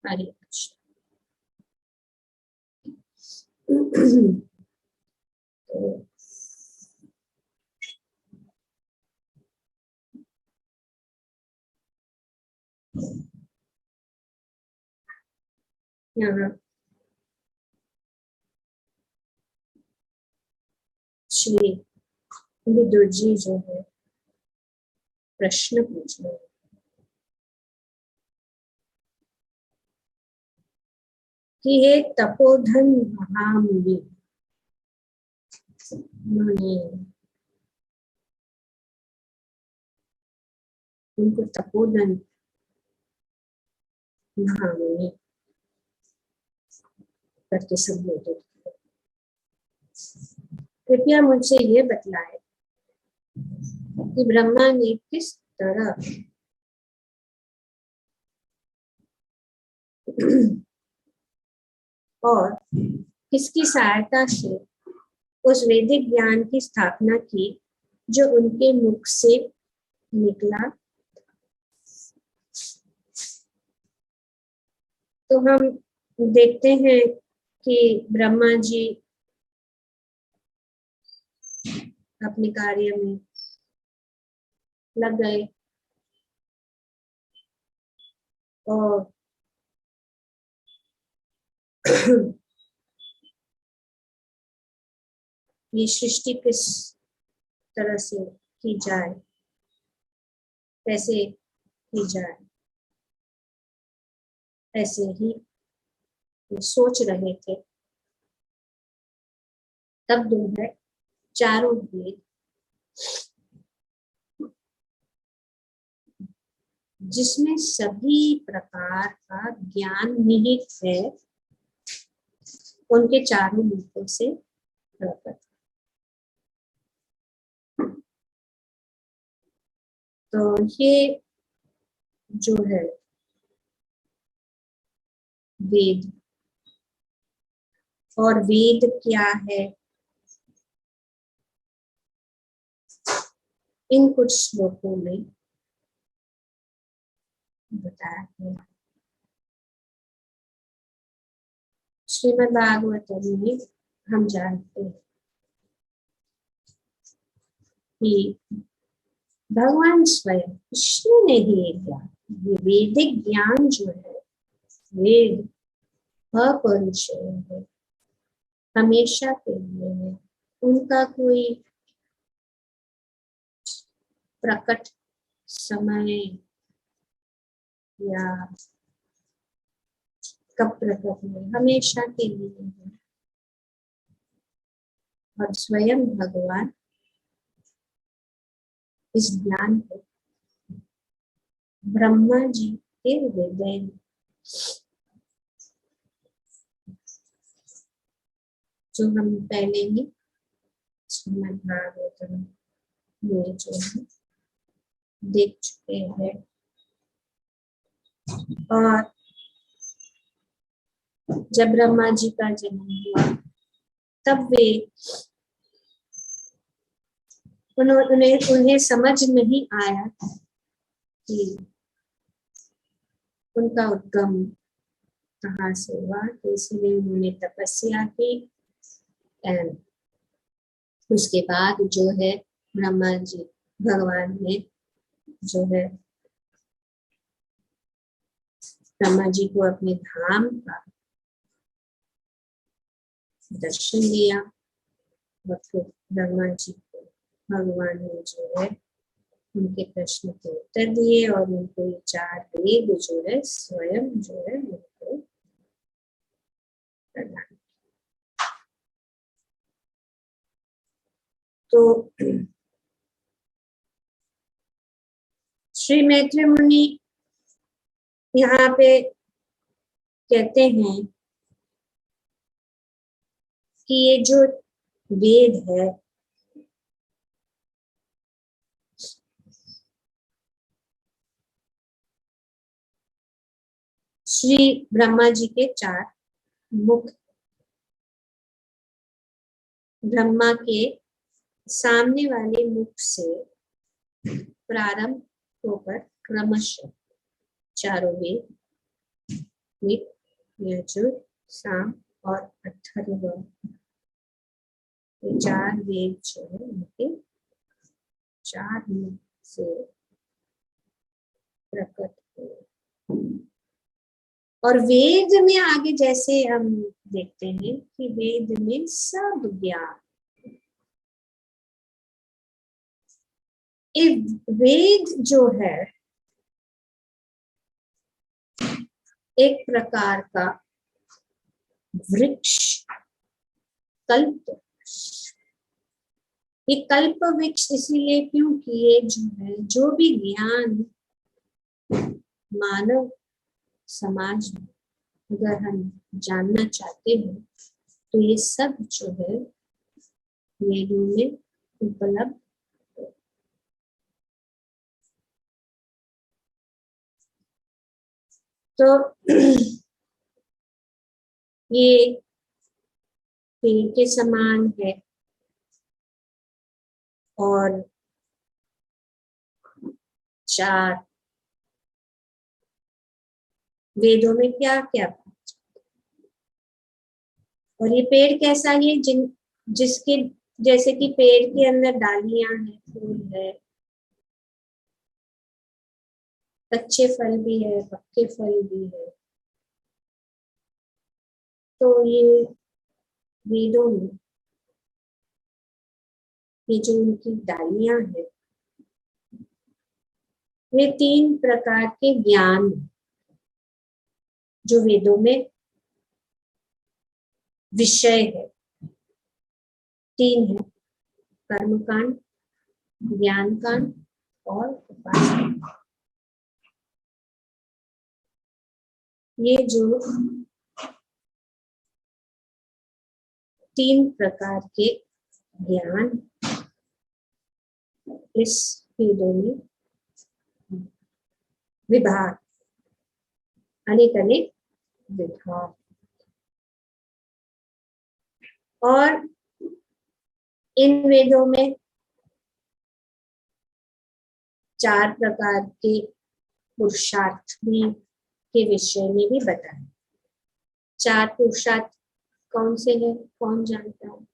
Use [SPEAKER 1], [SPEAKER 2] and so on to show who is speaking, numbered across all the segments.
[SPEAKER 1] हरे कृष्ण। यहाँ श्री विदुर जी जो है प्रश्न पूछ रहे हैं कि हे तपोधन महामुनि, उनको तपोधन महामुनि करके संबोधित, कृपया मुझसे ये बतलाए कि ब्रह्मा ने किस तरह और किसकी सहायता से उस वैदिक ज्ञान की स्थापना की जो उनके मुख से निकला। तो हम देखते हैं कि ब्रह्मा जी अपने कार्य में लग गए और ये सृष्टि किस तरह से की जाए, कैसे की जाए, ऐसे ही सोच रहे थे। तब जो है चारों वेद जिसमें सभी प्रकार का ज्ञान निहित है उनके चारों मुखों से प्रकट। तो ये जो है वेद, और वेद क्या है इन कुछ श्लोकों में बताया गया। श्रीमद् भागवतम में हम जानते हैं कि भगवान स्वयं कृष्ण ने ही ये ज्ञान, ये वैदिक ज्ञान जो है, वेद अपरिचय है, हमेशा के लिए है, उनका कोई प्रकट समय या कब प्रकट है, हमेशा के लिए है। और स्वयं भगवान इस ज्ञान को ब्रह्मा जी के हृदय में, जो हम पहले ही श्रीमद् भागवतम में जो है देख चुके हैं। और जब ब्रह्मा जी का जन्म हुआ तब वे उन्हें समझ नहीं आया कि उनका उद्गम कहाँ से हुआ, तो इसलिए उन्होंने तपस्या की। एंड उसके बाद जो है ब्रह्मा जी भगवान ने जो है ब्रह्मा जी को अपने धाम का दर्शन दिया और फिर ब्रह्मा जी को भगवान ने जो है उनके प्रश्न के उत्तर दिए और उनको ये चार वेद जो है स्वयं जो है उनको प्रदान। तो श्री मैत्री मुनि यहाँ पे कहते हैं कि ये जो वेद है श्री ब्रह्मा जी के चार मुख, ब्रह्मा के सामने वाले मुख से प्रारंभ होकर क्रमशः चारों वेद ऋग, यजुर, साम और अथर्व, ये 4 वेद जो है उनके 4 मुख से प्रकट हुए। और वेद में आगे जैसे हम देखते हैं कि वेद में सब ज्ञान, वेद जो है एक प्रकार का वृक्ष, कल्प वृक्ष। ये कल्प वृक्ष इसीलिए क्योंकि ये जो है, जो भी ज्ञान मानव समाज में अगर हम जानना चाहते हैं तो ये सब जो है वेदों में उपलब्ध है। तो ये पेड़ के समान है और 4 वेदों में क्या क्या, और ये पेड़ कैसा है, जिसके जैसे कि पेड़ के अंदर डालियां हैं, फूल है, कच्चे फल भी है, पक्के फल भी है। तो ये वेदों में ये जो उनकी डालियां हैं, वे 3 प्रकार के ज्ञान जो वेदों में विषय है, 3 है, कर्मकांड, ज्ञान कांड और उपासना। ये जो 3 प्रकार के ज्ञान इस वेदों में विभाग, अनेक अनेक विभाग, और इन वेदों में 4 प्रकार के पुरुषार्थ भी के विषय में भी बताया। 4 पुरुषार्थ कौन से हैं, कौन जानता है?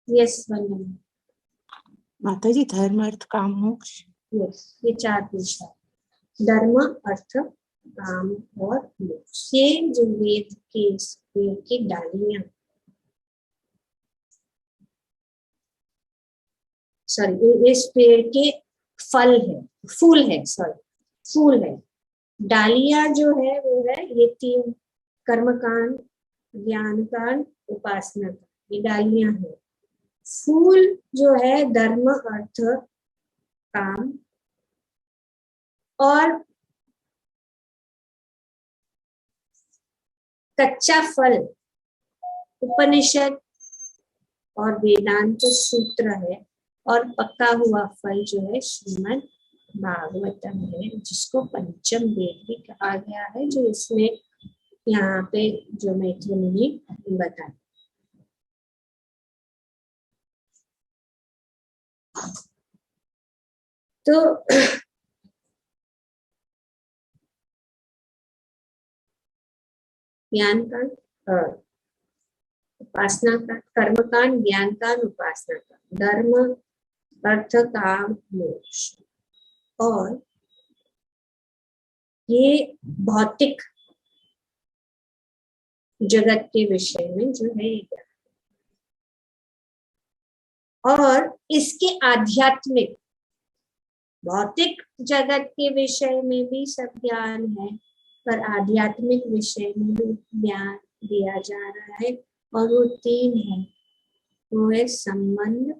[SPEAKER 1] यस वंदना।
[SPEAKER 2] माता जी, धर्म अर्थ काम मोक्ष।
[SPEAKER 1] यस, ये 4 पुरुषार्थ, धर्म अर्थ काम और मोक्ष। ये जो वेद के पेड़ की डालियां, सॉरी इस पेड़ के फल है, फूल है, सॉरी फूल है। डालियां जो है वो है ये 3, कर्मकांड, ज्ञान कांड, उपासना कांड, ये डालियां है। फूल जो है धर्म अर्थ काम, और कच्चा फल उपनिषद और वेदांत सूत्र है, और पका हुआ फल जो है श्रीमद् भागवतम है, जिसको पंचम वेद भी कहा गया है, जो इसमें यहाँ पे जो मैत्री मुनि बताया। तो ज्ञान कांड, उपासना कांड, कर्म कांड, ज्ञान कांड, उपासना कांड, धर्म अर्थ काम मोक्ष, और ये भौतिक जगत के विषय में जो है ये ज्ञान, और इसके आध्यात्मिक भौतिक जगत के विषय में भी सब ज्ञान है, पर आध्यात्मिक विषय में भी ज्ञान दिया जा रहा है, और वो 3 है, वो है संबंध,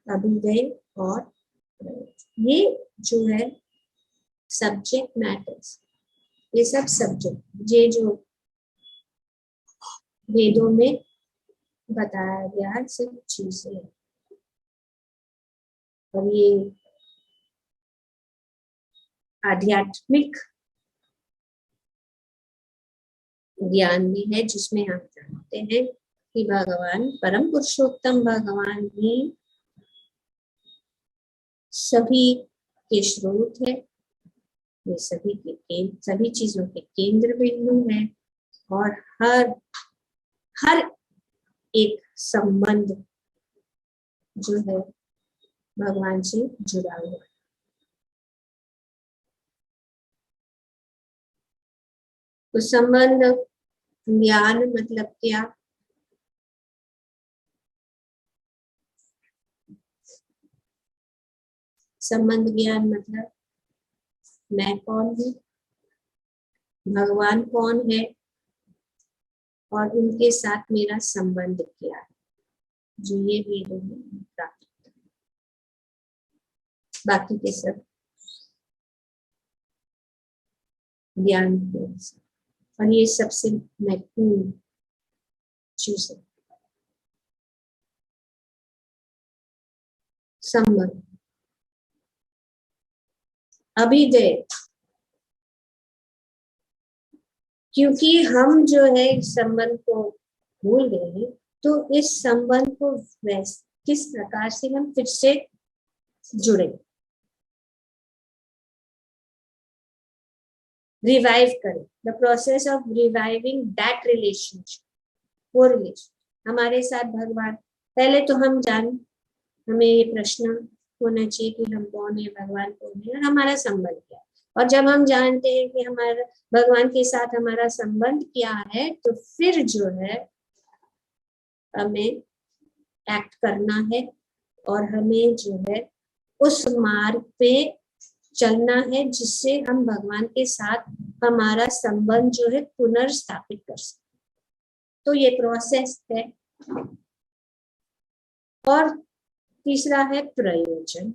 [SPEAKER 1] अभिधेय और प्रयोग। ये जो है सब्जेक्ट मैटर्स, ये सब सब्जेक्ट ये जो वेदों में बताया गया सब चीजें, और ये आध्यात्मिक ज्ञान भी है, जिसमें हम जानते हैं कि भगवान परम पुरुषोत्तम भगवान ही सभी के स्रोत है, वे सभी चीजों के केंद्र बिंदु है, और हर एक संबंध जो है भगवान से जुड़ा हुआ है। तो संबंध ज्ञान मतलब क्या? संबंध ज्ञान मतलब मैं कौन हूँ, भगवान कौन है, और उनके साथ मेरा संबंध क्या है, जो ये वेदों में प्राप्त होता है। बाकी के सब ज्ञान के, और ये सबसे महत्वपूर्ण चीज है संबंध। अभिदय, क्योंकि हम जो है इस संबंध को भूल गए हैं, तो इस संबंध को किस प्रकार से हम फिर से जुड़े, रिवाइव करें, the process of reviving that relationship, वो रिलेशन हमारे साथ भगवान। पहले तो हमें ये प्रश्न होना चाहिए कि हम कौन है, भगवान कौन है, और हमारा संबंध क्या है। और जब हम जानते हैं कि हमारा भगवान के साथ हमारा संबंध क्या है, तो फिर जो है हमें एक्ट करना है, और हमें जो है उस मार्ग पे चलना है जिससे हम भगवान के साथ हमारा संबंध जो है पुनर्स्थापित कर सकें। तो ये प्रोसेस है। और तीसरा है प्रयोजन।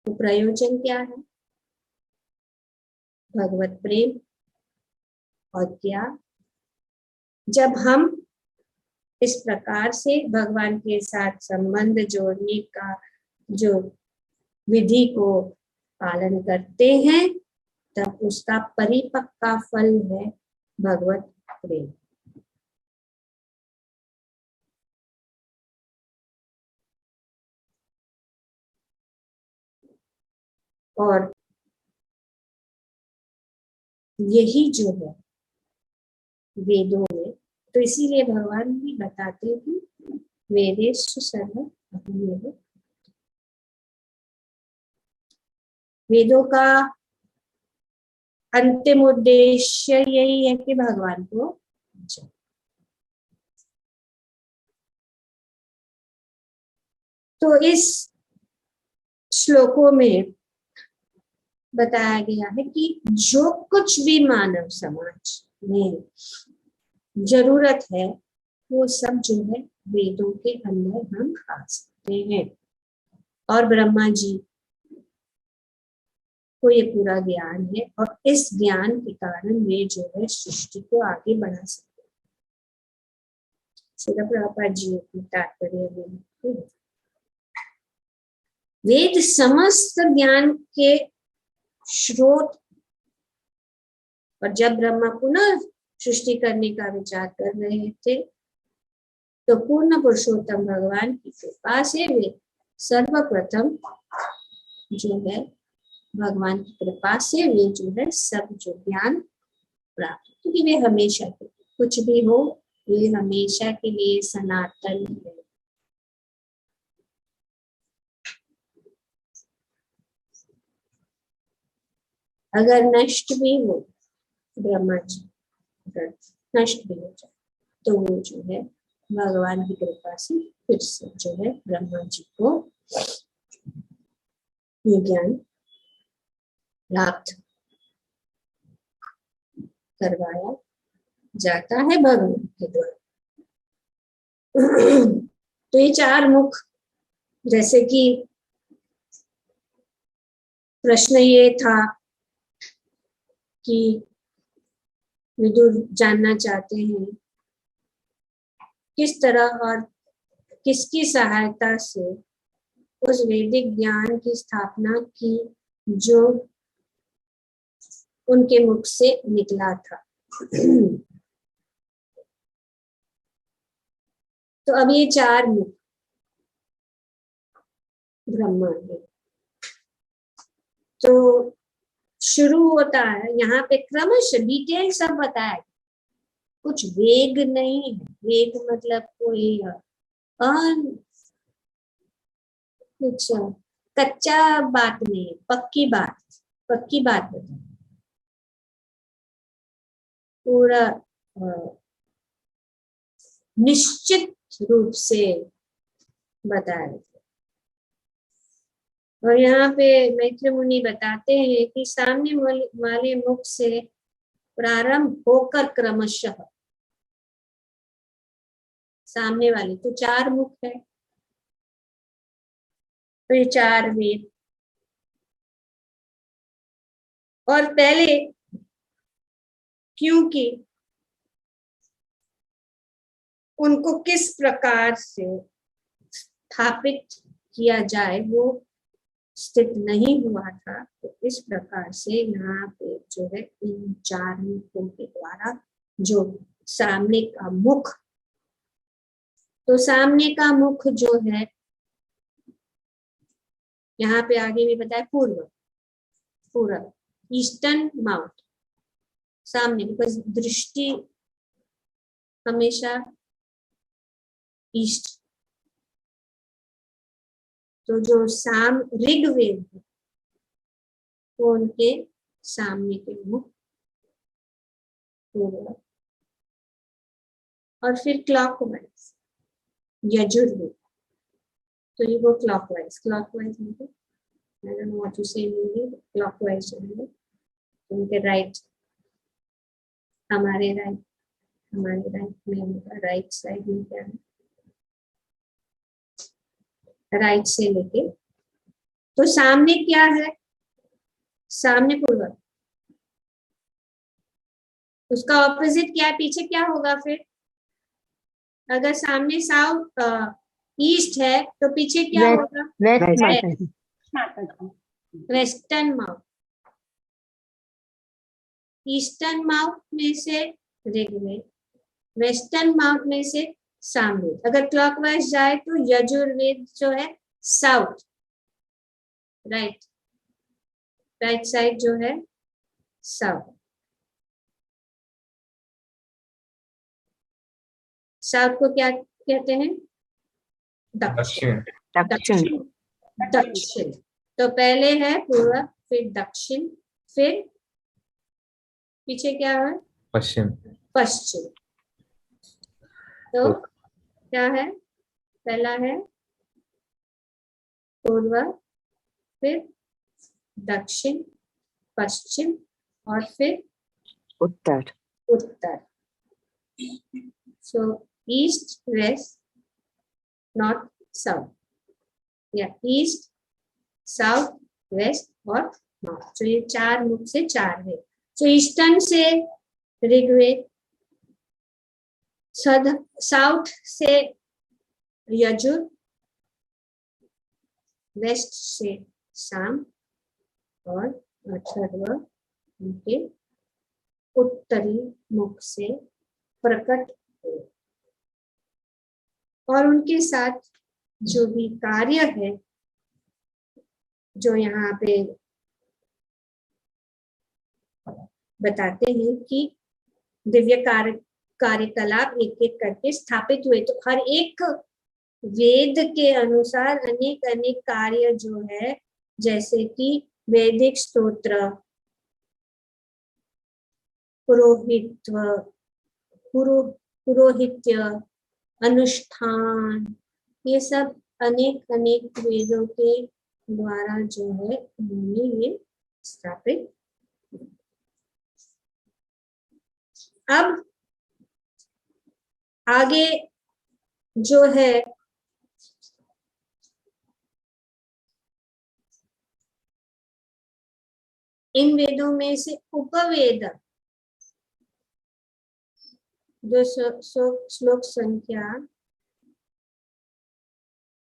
[SPEAKER 1] तो प्रयोजन क्या है? भगवत प्रेम। और क्या? जब हम इस प्रकार से भगवान के साथ संबंध जोड़ने का जो विधि को पालन करते हैं, तब उसका परिपक्व फल है भगवत प्रेम। और यही जो है वेदों में, तो इसीलिए भगवान भी बताते हैं कि वेदेषु सर्वम अहमेव। वेदों का अंतिम उद्देश्य यही है कि भगवान को जाने। तो इस श्लोकों में बताया गया है कि जो कुछ भी मानव समाज में जरूरत है, वो सब जो है वेदों के अंदर हम पा सकते हैं। और ब्रह्मा जी को ये पूरा ज्ञान है, और इस ज्ञान के कारण वे जो है सृष्टि को आगे बढ़ा सकते हैं। श्रील प्रभुपाद जी की तात्पर्य में वेद समस्त ज्ञान के स्रोत। और जब ब्रह्मा पुनः सृष्टि करने का विचार कर रहे थे, तो पूर्ण पुरुषोत्तम भगवान की कृपा से वे सर्वप्रथम जो है भगवान की कृपा से वे जो है सब जो ज्ञान प्राप्त, क्योंकि वे हमेशा के, कुछ भी हो, वे हमेशा के लिए सनातन है। अगर नष्ट भी हो ब्रह्मा जी, अगर नष्ट भी हो जाए, तो वो जो है भगवान की कृपा से फिर से जो है ब्रह्मा जी को ये ज्ञान प्राप्त करवाया जाता है भगवान के द्वारा। तो ये चार मुख, जैसे कि प्रश्न ये था कि विदुर जानना चाहते हैं किस तरह और किसकी सहायता से उस वैदिक ज्ञान की स्थापना की जो उनके मुख से निकला था। तो अब ये चार मुख, ब्रह्मा वेद। तो शुरू होता है यहाँ पे क्रमशः, डिटेल सब बताया, कुछ वेग नहीं है। वेग मतलब कोई कुछ कच्चा बात नहीं, पक्की बात, पक्की बात बता, पूरा निश्चित रूप से बताया। और यहाँ पे मैत्री मुनि बताते हैं कि सामने वाले मुख से प्रारंभ होकर क्रमशः, सामने वाले तो 4 मुख है, तो ये 4 वेद। और पहले क्योंकि उनको किस प्रकार से स्थापित किया जाए वो स्थित नहीं हुआ था, तो इस प्रकार से यहाँ पे जो है इन 4 मुखों के द्वारा जो सामने का मुख, तो सामने का मुख जो है यहाँ पे आगे भी बताया पूर्व, पूर्व, ईस्टर्न माउथ, सामने, बिकॉज दृष्टि हमेशा ईस्ट। तो जो साम ऋग्वेद है वो उनके सामने के मुख पूर्व, और फिर क्लॉकवाइज यजुर्वेद, तो ये वो क्लॉकवाइज, क्लॉकवाइज मतलब I don't know what to say in English, clockwise चलेंगे, उनके राइट, हमारे राइट में उनका राइट साइड में क्या है, राइट से लेके, तो सामने क्या है, सामने पूर्व, उसका ऑपोजिट क्या है, पीछे क्या होगा फिर, अगर सामने साउथ ईस्ट है तो पीछे क्या होगा, वेस्टर्न माउथ। ईस्टर्न माउथ में से ऋग्वेद, वेस्टर्न माउथ में से सामवेद। अगर क्लॉकवाइज जाए तो यजुर्वेद जो है साउथ, राइट, राइट साइड जो है साउथ, साउथ को क्या कहते हैं, दक्षिण, दक्षिण, दक्षिण। तो पहले है पूर्व, फिर दक्षिण, फिर पीछे क्या है,
[SPEAKER 3] पश्चिम,
[SPEAKER 1] पश्चिम। तो क्या है, पहला है पूर्व, फिर दक्षिण, पश्चिम, और फिर
[SPEAKER 2] उत्तर,
[SPEAKER 1] उत्तर। सो ईस्ट, वेस्ट, नॉर्थ, साउथ, या ईस्ट, साउथ, वेस्ट और नॉर्थ। तो ये 4 मुख से 4 है। तो ईस्टर्न से ऋग्वेद, साउथ से यजुर, वेस्ट से साम, और अथर्व उनके उत्तरी मुख से प्रकट हो। और उनके साथ जो भी कार्य है, जो यहाँ पे बताते हैं कि दिव्य कार्यकलाप एक एक करके स्थापित हुए। तो हर एक वेद के अनुसार अनेक अनेक कार्य जो है, जैसे कि वैदिक स्तोत्र, पुरोहित्य, अनुष्ठान, ये सब अनेक अनेक वेदों के द्वारा जो है उन्होंने ये स्थापित। अब आगे जो है इन वेदों में से उपवेद, जो श्लोक संख्या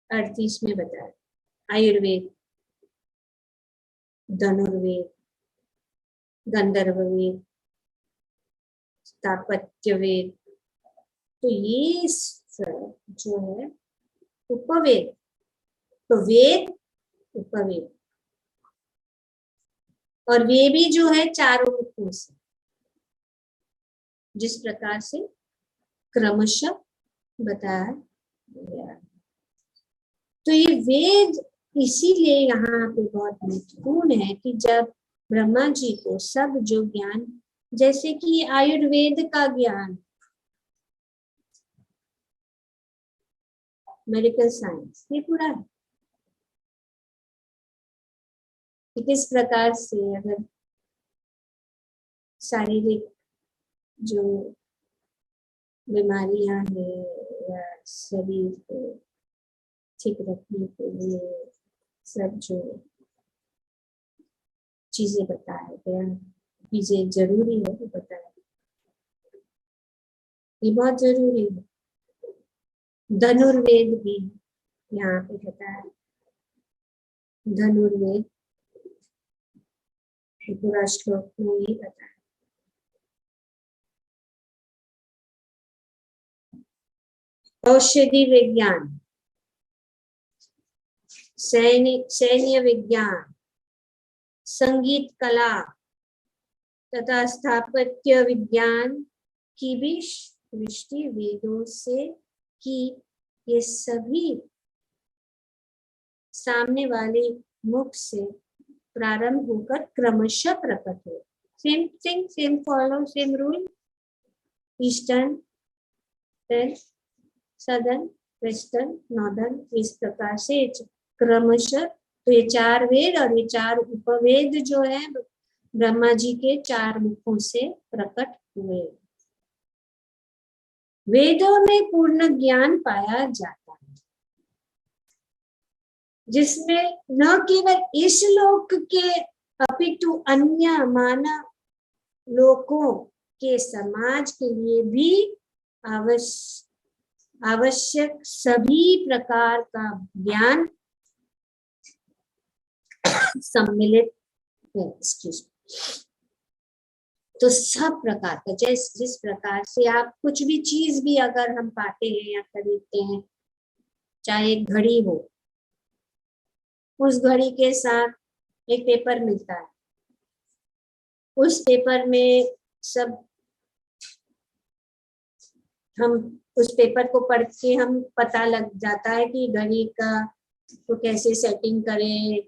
[SPEAKER 1] 38 में बताया, आयुर्वेद, धनुर्वेद, गंधर्ववेद, स्थापत्य वेद, तो ये सब जो है उपवेद। तो वेद उपवेद, और वे भी जो है चारों मुखों से, जिस प्रकार से क्रमशः बताया गया। तो ये वेद इसीलिए यहाँ पे बहुत महत्वपूर्ण है कि जब ब्रह्मा जी को सब जो ज्ञान, जैसे कि आयुर्वेद का ज्ञान, मेडिकल साइंस, ये पूरा है कि किस प्रकार से अगर शारीरिक जो बीमारियां हैं या शरीर को ठीक रखने के लिए सब जो चीजें बताया गया, चीजें जरूरी है वो बताया, ये बहुत जरूरी है। धनुर्वेद भी यहाँ पे बताया, धनुर्वेद पूरा श्लोक में ये बताया। औषधि विज्ञान, सैन्य विज्ञान, संगीत कला तथा स्थापत्य विज्ञान की भी सृष्टि वेदों से की। ये सभी सामने वाले मुख से प्रारंभ होकर क्रमशः प्रकट हो। Same thing, same follow, same rule, eastern, southern, western, northern, इस प्रकार से क्रमशः। तो ये चार वेद और ये चार उपवेद जो है ब्रह्मा जी के चार मुखों से प्रकट हुए। वेदों में पूर्ण ज्ञान पाया जाता है, जिसमें न केवल इस लोक के अपितु अन्य मानव लोकों के समाज के लिए भी आवश्यक सभी प्रकार का ज्ञान सम्मिलित है। तो सब प्रकार का, जिस प्रकार से आप कुछ भी चीज भी अगर हम पाते हैं या खरीदते हैं, चाहे एक घड़ी हो, उस घड़ी के साथ एक पेपर मिलता है, उस पेपर में सब हम उस पेपर को पढ़ के हम पता लग जाता है कि घड़ी का को कैसे सेटिंग करें,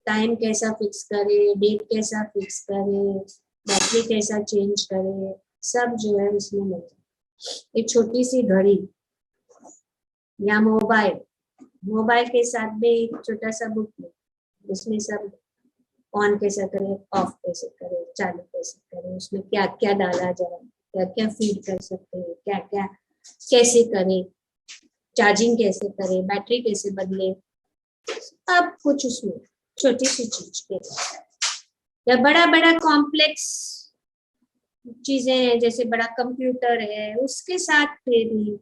[SPEAKER 1] टाइम कैसा फिक्स करे, डेट कैसा फिक्स करे, बैटरी कैसा चेंज करे, सब जो है उसमें मिलता है। एक छोटी सी घड़ी या मोबाइल के साथ में एक छोटा सा बुक है, उसमें सब ऑन कैसे करें, ऑफ कैसे करें, चालू कैसे करें, उसमें क्या क्या डाला जाए, क्या क्या फीड कर सकते हैं, क्या क्या कैसे करें, चार्जिंग कैसे करें, बैटरी कैसे बदले, अब कुछ उसमें छोटी सी चीज के या बड़ा बड़ा कॉम्प्लेक्स चीजें हैं, जैसे बड़ा कंप्यूटर है उसके साथ भी,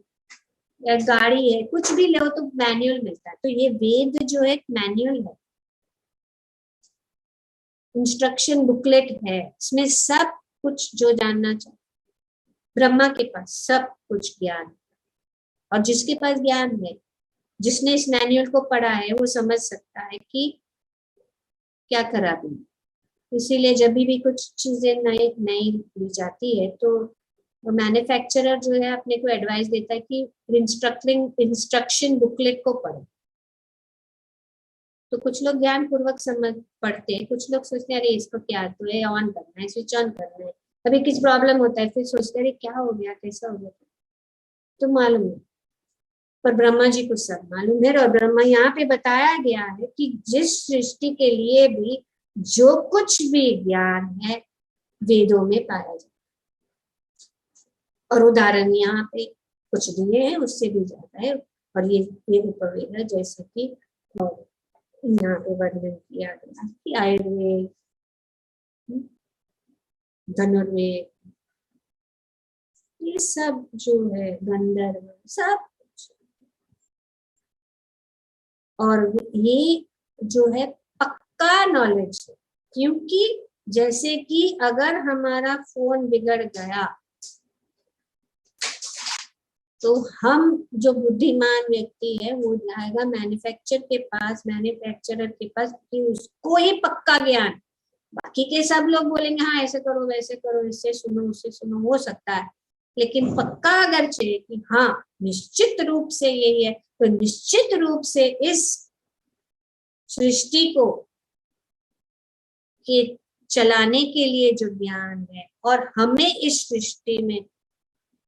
[SPEAKER 1] या गाड़ी है, कुछ भी लो तो मैनुअल मिलता है। तो ये वेद जो है मैनुअल है, इंस्ट्रक्शन बुकलेट है, इसमें सब कुछ जो जानना चाहिए ब्रह्मा के पास सब कुछ ज्ञान, और जिसके पास ज्ञान है, जिसने इस मैनुअल को पढ़ा है, वो समझ सकता है कि क्या खराबी। इसीलिए जब भी कुछ चीजें नई ली जाती है तो मैन्युफैक्चरर जो है अपने को एडवाइस देता है कि इंस्ट्रक्शन बुकलेट को पढ़ो। तो कुछ लोग ज्ञान पूर्वक समझ पढ़ते हैं, कुछ लोग सोचते हैं अरे इसको क्या तो है, ऑन करना है, स्विच ऑन करना है, कभी किसी प्रॉब्लम होता है फिर सोचते हैं अरे क्या हो गया, कैसा हो गया, तो मालूम है। पर ब्रह्मा जी को सब मालूम है, और ब्रह्मा यहाँ पे बताया गया है कि जिस सृष्टि के लिए भी जो कुछ भी ज्ञान है वेदों में पाया जाता है, और उदाहरण यहाँ पे कुछ दिए हैं, उससे भी ज्यादा है। और ये उपवेद है, जैसे कि यहाँ पे वर्णन किया गया कि आयुर्वेद, धनुर्वेद, ये सब जो है गंधर्व, सब और ये जो है पक्का नॉलेज है। क्योंकि जैसे कि अगर हमारा फोन बिगड़ गया तो हम जो बुद्धिमान व्यक्ति है वो जाएगा मैन्युफैक्चरर के पास कि उसको ही पक्का ज्ञान, बाकी के सब लोग बोलेंगे हाँ ऐसे करो वैसे करो, इससे सुनो उससे सुनो, हो सकता है, लेकिन पक्का अगर चाहिए कि हाँ निश्चित रूप से यही है, तो निश्चित रूप से इस सृष्टि को के चलाने के लिए जो ज्ञान है और हमें इस सृष्टि में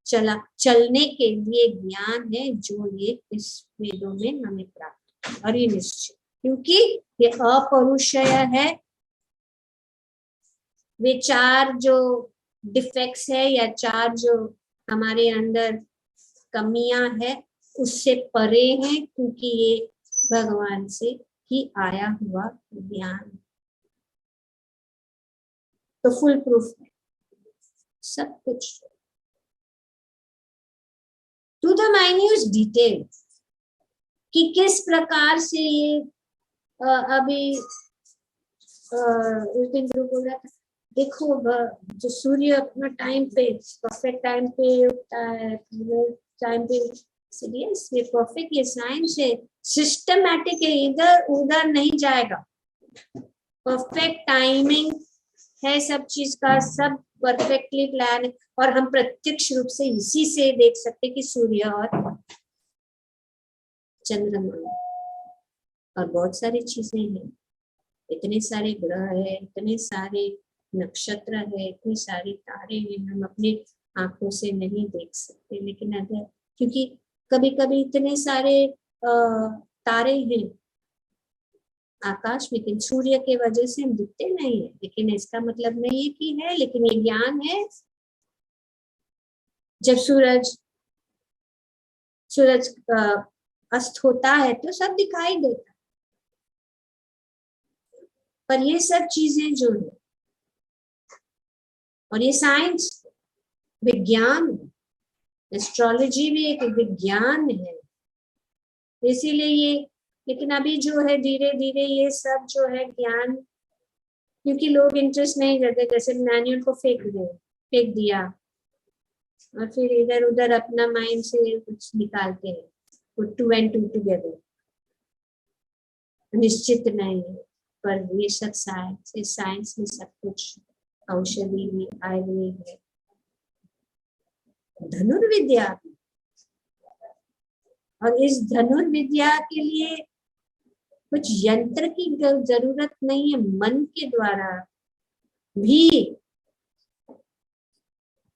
[SPEAKER 1] चलने के लिए ज्ञान है, जो ये इस वेदों में हमें प्राप्त और ये निश्चित, क्योंकि ये अपरुषय है। वे चार जो डिफेक्ट्स है या चार जो हमारे अंदर कमियां है उससे परे हैं, क्योंकि ये भगवान से ही आया हुआ ज्ञान, तो फुल प्रूफ है सब कुछ टू द माइन्यूट डिटेल कि किस प्रकार से ये अभी उस दिन गुरु बोल रहा था, देखो जो सूर्य अपना टाइम पे परफेक्ट टाइम पे उठता है, टाइम पे, सीरियस ये परफेक्ट, ये साइंस है, सिस्टमैटिक है, इधर उधर नहीं जाएगा, परफेक्ट टाइमिंग है सब चीज का, सब परफेक्टली प्लान है, और हम प्रत्यक्ष रूप से इसी से देख सकते कि सूर्य और चंद्रमा और बहुत सारी चीजें हैं, इतने सारे ग्रह है, इतने सारे नक्षत्र है, इतने सारे तारे हैं, हम अपने आंखों से नहीं देख सकते, लेकिन अगर क्योंकि कभी कभी इतने सारे तारे हैं आकाश में, लेकिन सूर्य के वजह से हम दिखते नहीं है, लेकिन इसका मतलब नहीं है कि है, लेकिन ये ज्ञान है। जब सूरज अस्त होता है तो सब दिखाई देता, पर ये सब चीजें जो है और ये साइंस विज्ञान, एस्ट्रोलॉजी भी एक विज्ञान है, इसीलिए ये, लेकिन अभी जो है धीरे धीरे ये सब जो है ज्ञान, क्योंकि लोग इंटरेस्ट नहीं करते, जैसे मैनुअल को फेंक दिया और फिर इधर उधर अपना माइंड से कुछ निकालते हैं, put two and two together, निश्चित नहीं है, पर ये सब साइंस, इस साइंस में सब कुछ, औषधि भी, आयुर्वेद है, धनुर्विद्या, और इस धनुर्विद्या के लिए कुछ यंत्र की जरूरत नहीं है, मन के द्वारा भी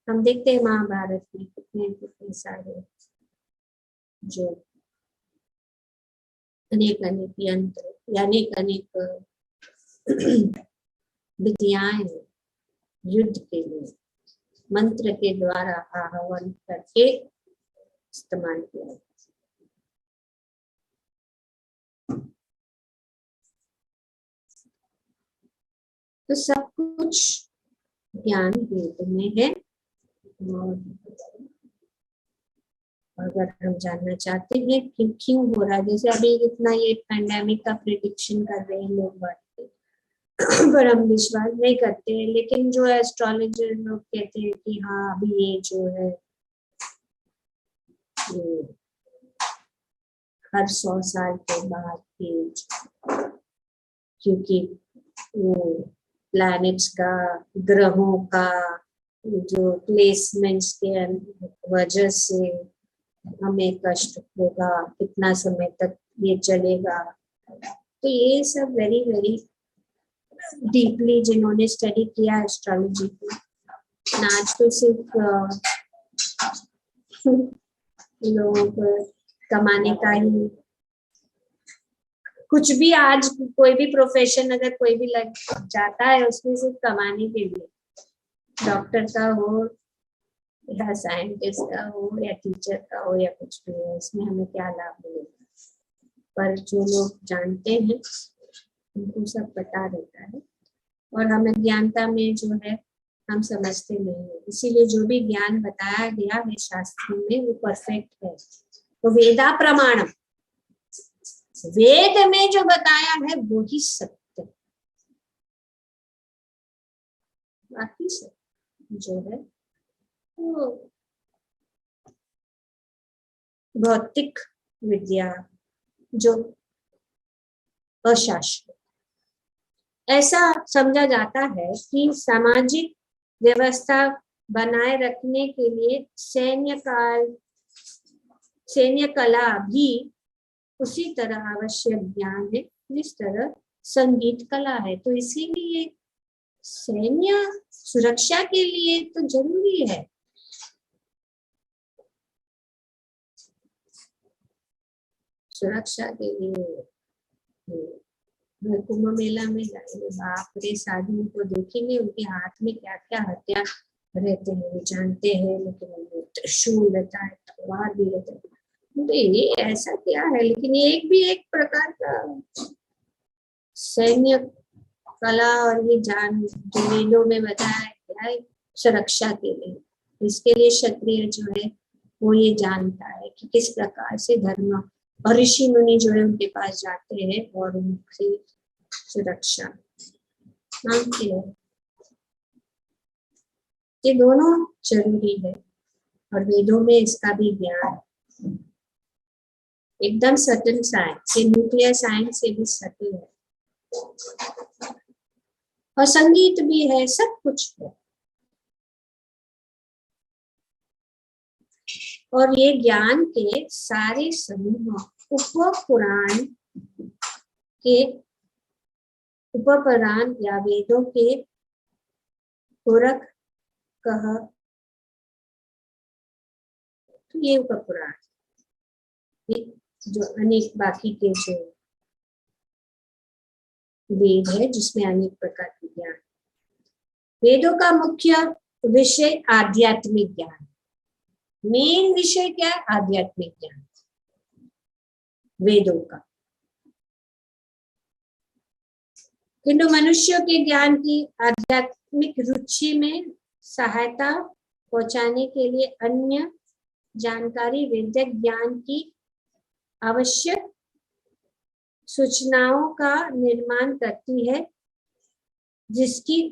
[SPEAKER 1] हम देखते हैं महाभारत में कितने कितने सारे जो अनेक अनेक यंत्र, अनेक अनेक विद्याएं युद्ध के लिए मंत्र के द्वारा आह्वान करके इस्तेमाल किया। तो सब कुछ ज्ञान वेद में है, और अगर हम जानना चाहते हैं कि क्यों हो रहा है, जैसे अभी इतना ये पैंडेमिक का प्रिडिक्शन कर रहे हैं लोग बात पर हम विश्वास नहीं करते, लेकिन जो एस्ट्रोलॉजर लोग कहते हैं कि हाँ अभी ये जो है ये हर 100 साल के बाद क्योंकि वो प्लैनेट्स का, ग्रहों का जो प्लेसमेंट्स के वजह से हमें कष्ट होगा, कितना समय तक ये चलेगा, तो ये सब वेरी वेरी डीपली जिन्होंने स्टडी किया एस्ट्रोलॉजी को, आज तो सिर्फ लोग कमाने का ही, कुछ भी आज कोई भी प्रोफेशन अगर कोई भी लग जाता है उसमें सिर्फ कमाने के लिए, डॉक्टर का हो या साइंटिस्ट का हो या टीचर का हो या कुछ भी हो, इसमें हमें क्या लाभ मिलेगा, पर जो लोग जानते हैं उनको सब पता रहता है, और हमें ज्ञानता में जो है हम समझते नहीं है, इसीलिए जो भी ज्ञान बताया गया है शास्त्रों में वो परफेक्ट है। तो वेदा प्रमाणम, वेद में जो बताया है वो ही सत्य, बाकी सब जो है वो भौतिक विद्या जो अशास्त्रीय, ऐसा समझा जाता है कि सामाजिक व्यवस्था बनाए रखने के लिए सैन्य कला भी उसी तरह आवश्यक ज्ञान है जिस तरह संगीत कला है। तो इसीलिए सैन्य सुरक्षा के लिए तो जरूरी है। सुरक्षा के लिए कुंभ मेला में जाएंगे, बाप रे, साधुओं को देखेंगे, उनके हाथ में क्या क्या हथियार रहते हैं वो जानते हैं, लेकिन त्रिशूल रहता है, तलवार भी रहता है। तो ये ऐसा क्या है, लेकिन ये एक प्रकार का सैन्य कला और ये जान जो वेदों में बताया गया है सुरक्षा के लिए। इसके लिए क्षत्रिय जो है वो ये जानता है कि किस प्रकार से धर्म और ऋषि मुनि जो है उनके पास जाते हैं और उनसे सुरक्षा मांगते हैं। ये दोनों जरूरी है और वेदों में इसका भी ज्ञान एकदम सटल साइंस, ये न्यूक्लियर साइंस से भी सटल है और संगीत भी है, सब कुछ है। और ये ज्ञान के सारे समूह उपपुराण या वेदों के पूरक कह, तो ये उपपुराण जो अनेक बाकी के जो वेद है जिसमें अनेक प्रकार के ज्ञान। वेदों का मुख्य विषय आध्यात्मिक ज्ञान, मेन विषय क्या है? आध्यात्मिक ज्ञान वेदों का। किंतु मनुष्यों के ज्ञान की आध्यात्मिक रुचि में सहायता पहुंचाने के लिए अन्य जानकारी वैदिक ज्ञान की आवश्यक सूचनाओं का निर्माण करती है, जिसकी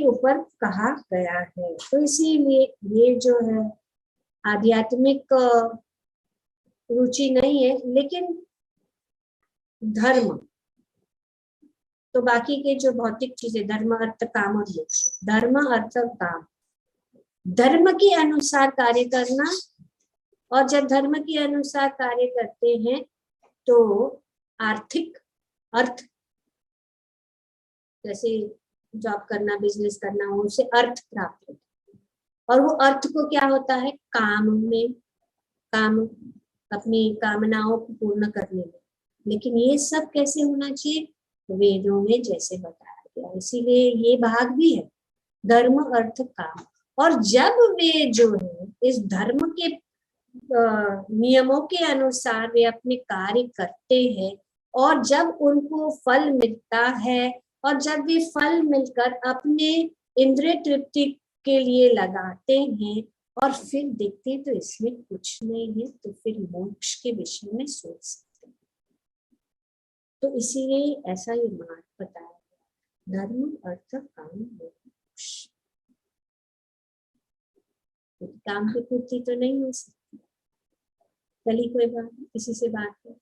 [SPEAKER 1] ऊपर कहा गया है। तो इसीलिए ये जो है आध्यात्मिक रुचि नहीं है, लेकिन धर्म तो बाकी के जो भौतिक चीजें धर्म अर्थ काम और मोक्ष, धर्म अर्थ काम, धर्म के अनुसार कार्य करना। और जब धर्म के अनुसार कार्य करते हैं तो आर्थिक अर्थ, जैसे जॉब करना, बिजनेस करना, उनसे अर्थ प्राप्त होता है। और वो अर्थ को क्या होता है? काम अपनी कामनाओं को पूर्ण करने में। लेकिन ये सब कैसे होना चाहिए? वेदों में जैसे बताया गया। इसीलिए ये भाग भी है धर्म अर्थ काम। और जब वे जो है इस धर्म के नियमों के अनुसार वे अपने कार्य करते हैं और जब उनको फल मिलता है और जब वे फल मिलकर अपने इंद्रिय तृप्ति के लिए लगाते हैं और फिर देखते हैं तो इसमें कुछ नहीं है, तो फिर मोक्ष के विषय में सोच सकते हैं। तो इसीलिए ऐसा ये मार्ग बताया गया, धर्म अर्थ काम मोक्ष। काम की पूर्ति तो नहीं हो सकती। कल ही कोई बात किसी से बात कर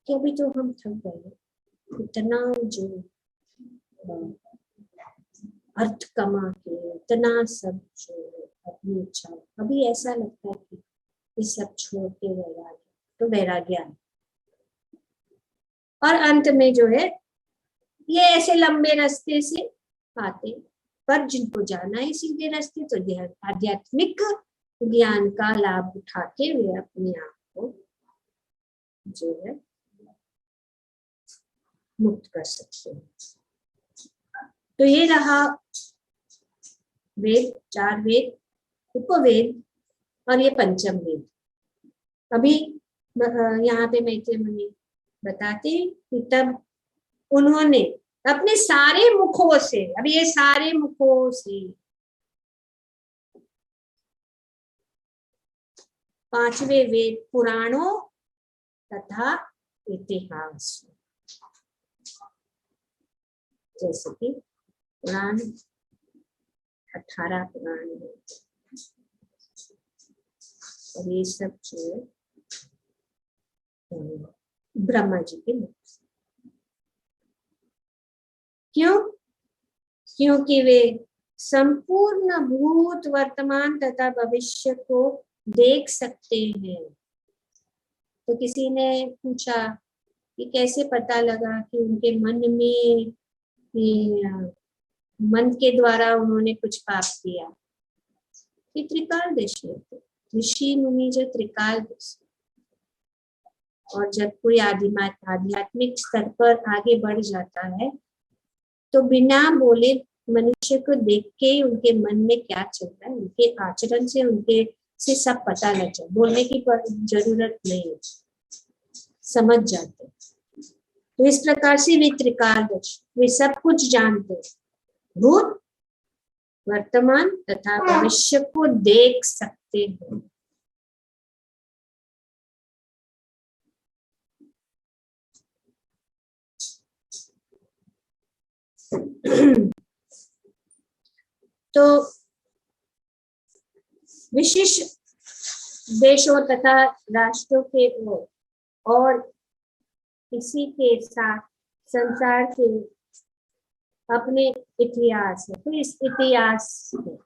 [SPEAKER 1] कि अभी तो हम थक गए, इतना जो अर्थ कमा के इतना सब जो अपनी इच्छा, अभी ऐसा लगता है कि इस सब छोड़ के वैराग्य, तो वैराग्य है। और अंत में जो है ये ऐसे लंबे रास्ते से आते, पर जिनको जाना है सीधे रास्ते तो आध्यात्मिक ज्ञान का लाभ उठा के वे अपने आप को जो है मुक्त कर सकते हैं। तो ये रहा वेद, 4 वेद, उपवेद और ये पंचम वेद। अभी यहाँ पे मैत्रेय मुनि बताते हैं कि तब उन्होंने अपने सारे मुखों से, अब ये सारे मुखों से 5वें वेद पुराणों तथा इतिहास, जैसे कि पुराण 18 पुराण है, और ये सब जो है ब्रह्मा जी के मुख से। क्यों? क्योंकि वे संपूर्ण भूत वर्तमान तथा भविष्य को देख सकते हैं। तो किसी ने पूछा कि कैसे पता लगा कि उनके मन में मन के द्वारा उन्होंने कुछ पाप किया? कि त्रिकाल दृष्टि होते, ऋषि मुनि जो त्रिकाल दृष्टि। और जब कोई आध्यात्मिक स्तर पर आगे बढ़ जाता है तो बिना बोले मनुष्य को देख के उनके मन में क्या चल रहा है, उनके आचरण से उनके से सब पता लग जाए, बोलने की जरूरत नहीं है, समझ जाते। तो इस प्रकार से वे त्रिकालदर्शी, वे सब कुछ जानते, भूत वर्तमान तथा भविष्य को देख सकते हैं। तो विशिष्ट देशों तथा राष्ट्रों के और इसी के साथ संसार के अपने इतिहास है। तो इस इतिहास में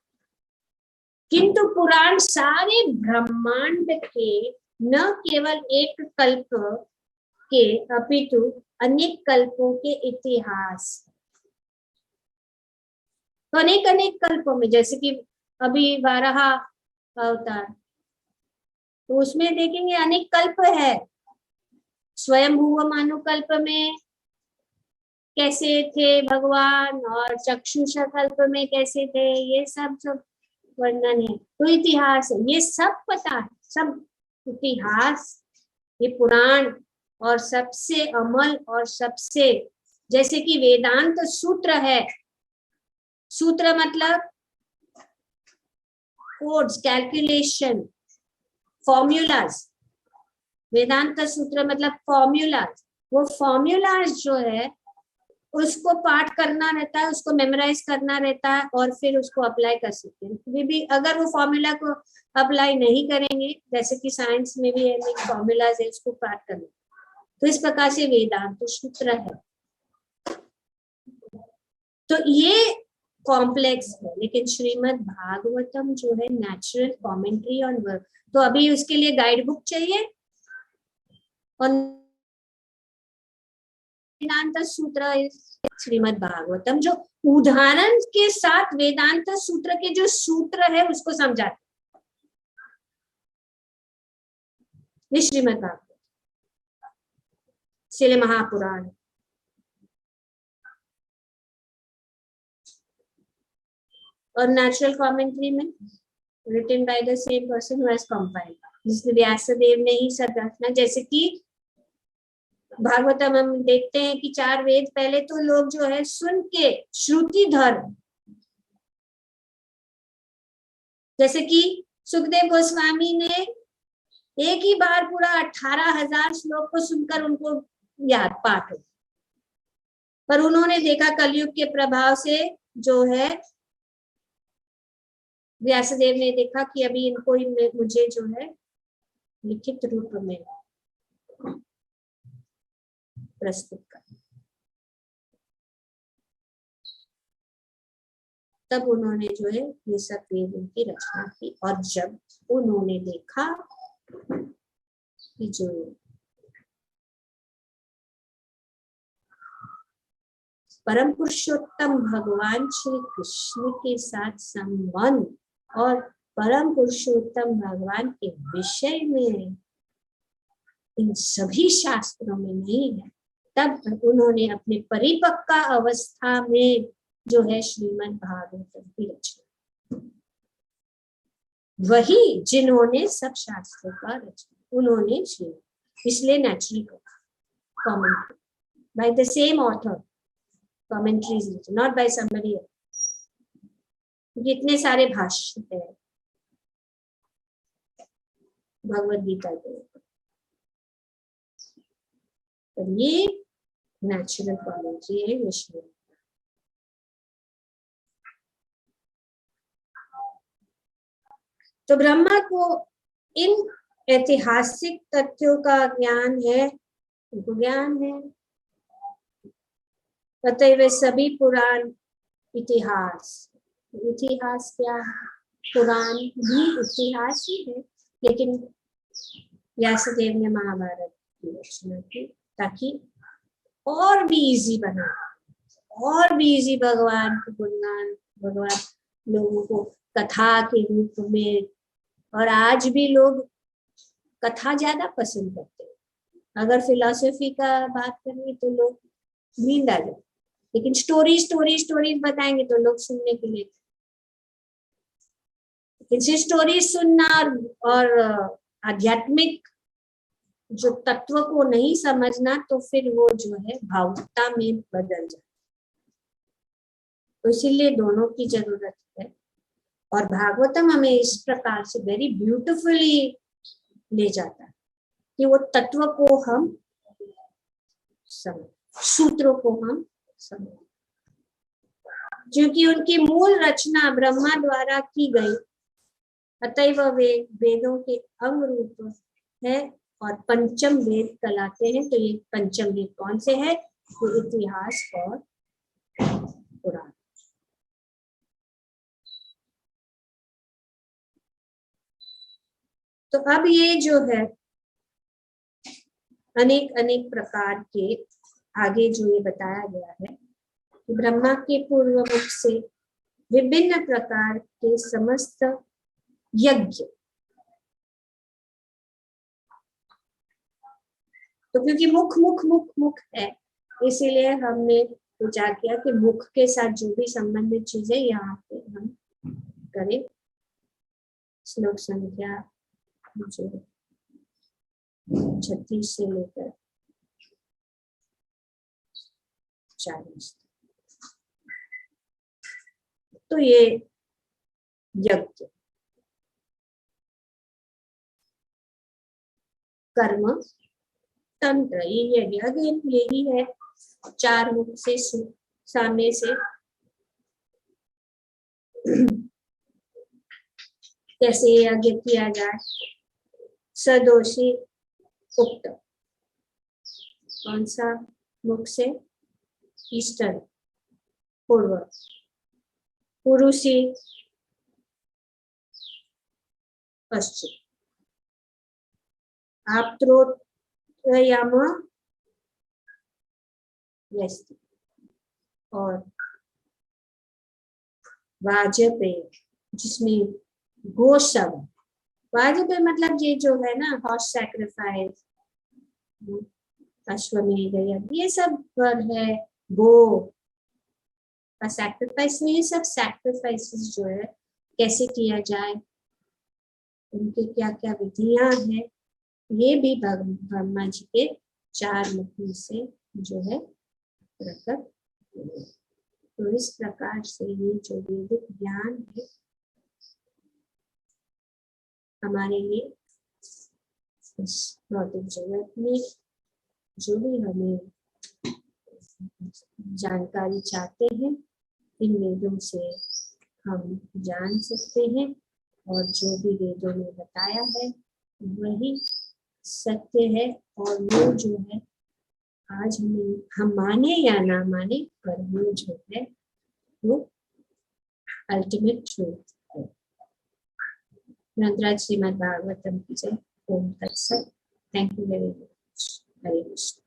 [SPEAKER 1] किंतु पुराण सारे ब्रह्मांड के न केवल एक कल्प के अपितु अनेक कल्पों के इतिहास। तो अनेक अनेक कल्पों में, जैसे कि अभी वाराह अवतार, तो उसमें देखेंगे अनेक कल्प है। स्वयंभुव मानु कल्प में कैसे थे भगवान, और चक्षुषा कल्प में कैसे थे, ये सब वर्णन है। तो इतिहास है, ये सब पता है, सब इतिहास, ये पुराण, और सबसे अमल और सबसे, जैसे कि वेदांत सूत्र है। सूत्र मतलब कोड्स, कैलकुलेशन, फॉर्मूलाज। वेदांत सूत्र मतलब फॉर्मूलाज। वो फॉर्मूलाज जो है उसको पाठ करना रहता है, उसको मेमोराइज करना रहता है, और फिर उसको अप्लाई कर सकते हैं। भी अगर वो फॉर्मूला को अप्लाई नहीं करेंगे, जैसे कि साइंस में भी अनेक फॉर्मूलाज है, उसको पाठ करना। तो इस प्रकार से वेदांत सूत्र है। तो ये कॉम्प्लेक्स है, लेकिन श्रीमद् भागवतम जो है नेचुरल कमेंट्री ऑन वर्क। तो अभी उसके लिए गाइड बुक चाहिए, और वेदांत सूत्र श्रीमद् भागवतम जो उदाहरण के साथ वेदांत सूत्र के जो सूत्र है उसको समझाते, ये श्रीमद् भागवत इसलिए महापुराण। और नेचुरल कमेंट्री में written by the same person who has compiled, जिसने व्यासदेव ने ही सब रचना। जैसे कि भागवतम हम देखते हैं कि 4 वेद पहले तो लोग जो है सुन के श्रुतिधर, जैसे कि सुखदेव गोस्वामी ने एक ही बार पूरा 18,000 श्लोक को सुनकर उनको याद पाठ हो, पर उन्होंने देखा कलयुग के प्रभाव से जो है व्यासदेव ने देखा कि अभी इनको मुझे जो है लिखित रूप में प्रस्तुत कर, तब उन्होंने जो है ये सब वेदों की रचना की। और जब उन्होंने देखा कि जो परम पुरुषोत्तम भगवान श्री कृष्ण के साथ संबंध और परम पुरुषोत्तम भगवान के विषय में इन सभी शास्त्रों में नहीं है, तब उन्होंने अपने परिपक्व अवस्था में जो है श्रीमद् भागवतम की रचना, वही जिन्होंने सब शास्त्रों का रचना उन्होंने इसलिए natural commentary bye the same author, commentaries written, not by somebody else. कितने सारे भाष्य है भगवद गीता के ऊपर, पर ये नेचुरल कमेंट्री है विष्णु। तो ब्रह्मा को इन ऐतिहासिक तथ्यों का ज्ञान है, उनको ज्ञान है। अतएव सभी पुराण इतिहास, इतिहास क्या है? पुराण भी इतिहास ही है, लेकिन व्यासदेव ने महाभारत की रचना की ताकि और भी इजी बना, और भी इजी भगवान को गुणगान, भगवान लोगों को कथा के रूप में। और आज भी लोग कथा ज्यादा पसंद करते हैं। अगर फिलॉसफी का बात करें तो लोग नींद आ जाए, लेकिन स्टोरीज बताएंगे तो लोग सुनने के लिए। लेकिन स्टोरीज सुनना और आध्यात्मिक जो तत्व को नहीं समझना, तो फिर वो जो है भावुकता में बदल जाए। तो इसीलिए दोनों की जरूरत है। और भागवतम हमें इस प्रकार से वेरी ब्यूटिफुली ले जाता है कि वो तत्व को हम समझ, सूत्रों को हम समझ, क्योंकि उनकी मूल रचना ब्रह्मा द्वारा की गई, अतएव वे वेदों के अंग रूप है और पंचम वेद कहलाते हैं। तो ये पंचम वेद कौन से है? तो इतिहास और पुराण। तो अब ये जो है अनेक अनेक प्रकार के, आगे जो ये बताया गया है कि ब्रह्मा के पूर्व मुख से विभिन्न प्रकार के समस्त यज्ञ, तो क्योंकि मुख मुख मुख मुख है, इसीलिए हमने विचार किया कि मुख के साथ जो भी संबंधित चीजें यहाँ पे हम करें। श्लोक संख्या 36 से लेकर 40। तो ये यज्ञ, कर्म, तंत्र, ये अगेन यही है। 4 मुख से सामने से कैसे यज्ञ किया जाए। सदोषी उक्त, कौन सा मुख से? ईस्टर्न, पूर्व। पुरुषी, पश्चिम। आप्त्रोत्याम, वेस्ट। और वाजपेय, जिसमें गो सब, वाजपेय मतलब ये जो है ना, हॉर्स सैक्रिफाइस, अश्वमेध यज्ञ, ये सब पर है। गो का सैक्रिफाइस, ये सब सैक्रिफाइसेस जो है कैसे किया जाए, उनकी क्या क्या विधियां हैं, ये भी ब्रह्मा जी के 4 मुखों से जो है प्रकट। तो इस प्रकार से ये जो वैदिक ज्ञान है हमारे लिए इस भौतिक जगत में जो भी हमें जानकारी चाहते हैं, इन वेदों से हम जान सकते हैं। और जो भी वेदों में बताया है वही सत्य है। और वो जो है आज हम माने या ना माने, पर वो जो है वो अल्टीमेट ट्रूथ है। ग्रंथराज श्रीमद् भागवतम की जय। ओम तत्सत। Thank you very much. Hare Krishna.